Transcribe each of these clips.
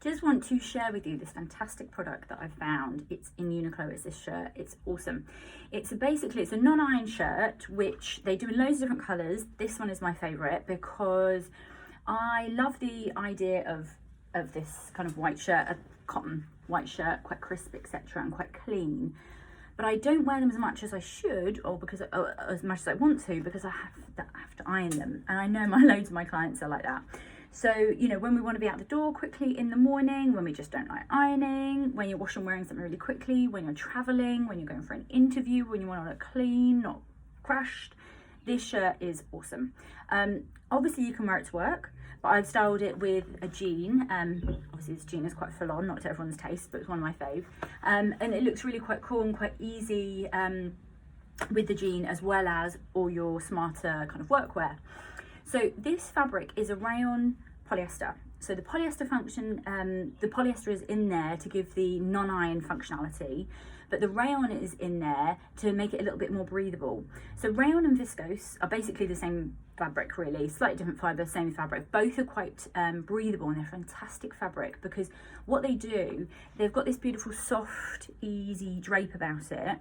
just want to share with you this fantastic product that I've found. It's in Uniqlo. It's this shirt. It's awesome. It's a non-iron shirt, which they do in loads of different colours. This one is my favourite because I love the idea of this kind of white shirt, a cotton white shirt, quite crisp, etc., and quite clean. But I don't wear them as much as I should, or as much as I want to, because I have to iron them. And I know loads of my clients are like that. So, you know, when we want to be out the door quickly in the morning, when we just don't like ironing, when you're washing and wearing something really quickly, when you're traveling, when you're going for an interview, when you want to look clean, not crushed, this shirt is awesome. Obviously you can wear it to work, but I've styled it with a jean. Obviously this jean is quite full on, not to everyone's taste, but it's one of my fave. And it looks really quite cool and quite easy with the jean, as well as all your smarter kind of workwear. So this fabric is a rayon polyester. So the polyester the polyester is in there to give the non-iron functionality, but the rayon is in there to make it a little bit more breathable. So rayon and viscose are basically the same fabric, really, slightly different fibre, same fabric. Both are quite breathable, and they're fantastic fabric because what they do, they've got this beautiful, soft, easy drape about it.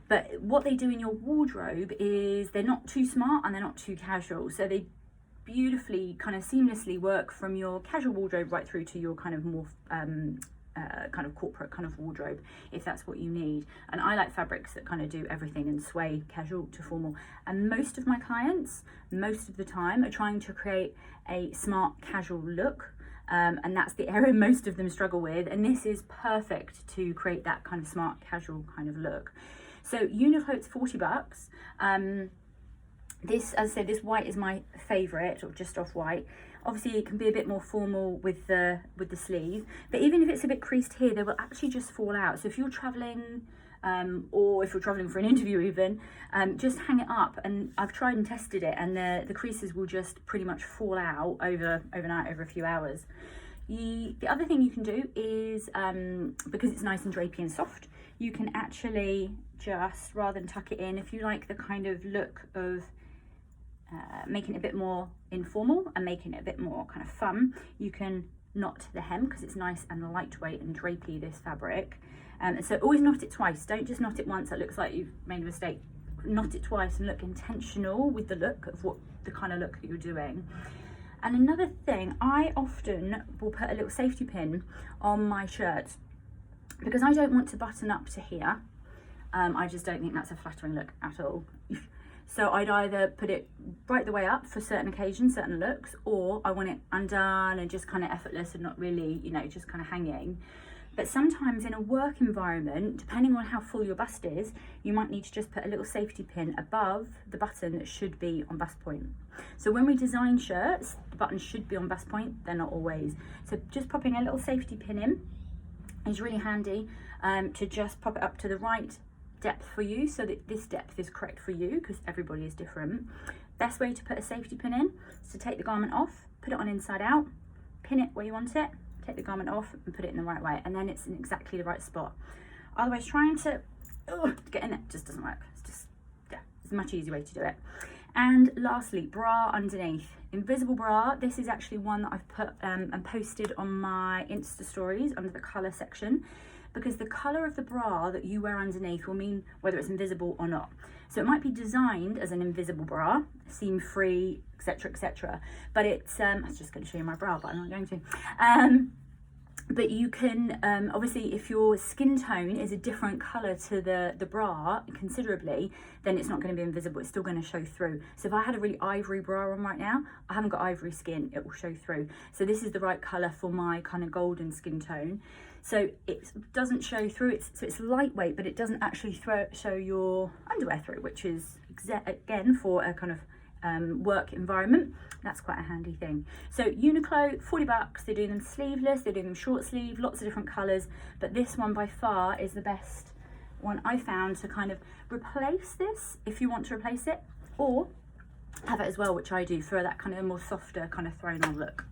But what they do in your wardrobe is they're not too smart and they're not too casual. So they beautifully kind of seamlessly work from your casual wardrobe right through to your kind of more kind of corporate kind of wardrobe, if that's what you need. And I like fabrics that kind of do everything and sway casual to formal. And most of my clients, most of the time, are trying to create a smart casual look. And that's the area most of them struggle with. And this is perfect to create that kind of smart casual kind of look. So Uniqlo, it's $40. This, as I said, this white is my favourite, or just off white. Obviously it can be a bit more formal with the sleeve, but even if it's a bit creased here, they will actually just fall out. So if you're travelling, or if you're travelling for an interview even, just hang it up. And I've tried and tested it, and the creases will just pretty much fall out overnight, over a few hours. The other thing you can do is, because it's nice and drapey and soft, you can actually just, rather than tuck it in, if you like the kind of look of making it a bit more informal and making it a bit more kind of fun, you can knot the hem because it's nice and lightweight and drapey, this fabric. So always knot it twice. Don't just knot it once, that looks like you've made a mistake. Knot it twice and look intentional with the look of what the kind of look that you're doing. And another thing, I often will put a little safety pin on my shirts because I don't want to button up to here. I just don't think that's a flattering look at all. So I'd either put it right the way up for certain occasions, certain looks, or I want it undone and just kind of effortless and not really, you know, just kind of hanging. But sometimes in a work environment, depending on how full your bust is, you might need to just put a little safety pin above the button that should be on bust point. So when we design shirts, the buttons should be on bust point, they're not always. So just popping a little safety pin in is really handy to just pop it up to the right depth for you, so that this depth is correct for you, because everybody is different. Best way to put a safety pin in is to take the garment off, put it on inside out, pin it where you want it, take the garment off and put it in the right way, and then it's in exactly the right spot. Otherwise trying to get in it just doesn't work. It's just, yeah, it's a much easier way to do it. And lastly, bra underneath. Invisible bra, this is actually one that I've put and posted on my Insta stories under the colour section, because the colour of the bra that you wear underneath will mean whether it's invisible or not. So it might be designed as an invisible bra, seam free, etc, etc. But it's, I was just going to show you my bra, but I'm not going to. But you can, obviously if your skin tone is a different colour to the bra considerably, then it's not going to be invisible, it's still going to show through. So if I had a really ivory bra on right now, I haven't got ivory skin, it will show through. So this is the right colour for my kind of golden skin tone. So it doesn't show through, so it's lightweight, but it doesn't actually show your underwear through, which is, again, for a kind of work environment, that's quite a handy thing. So Uniqlo, $40, they do them sleeveless, they do them short sleeve, lots of different colours, but this one by far is the best one I found to kind of replace this, if you want to replace it, or have it as well, which I do, for that kind of more softer kind of thrown on look.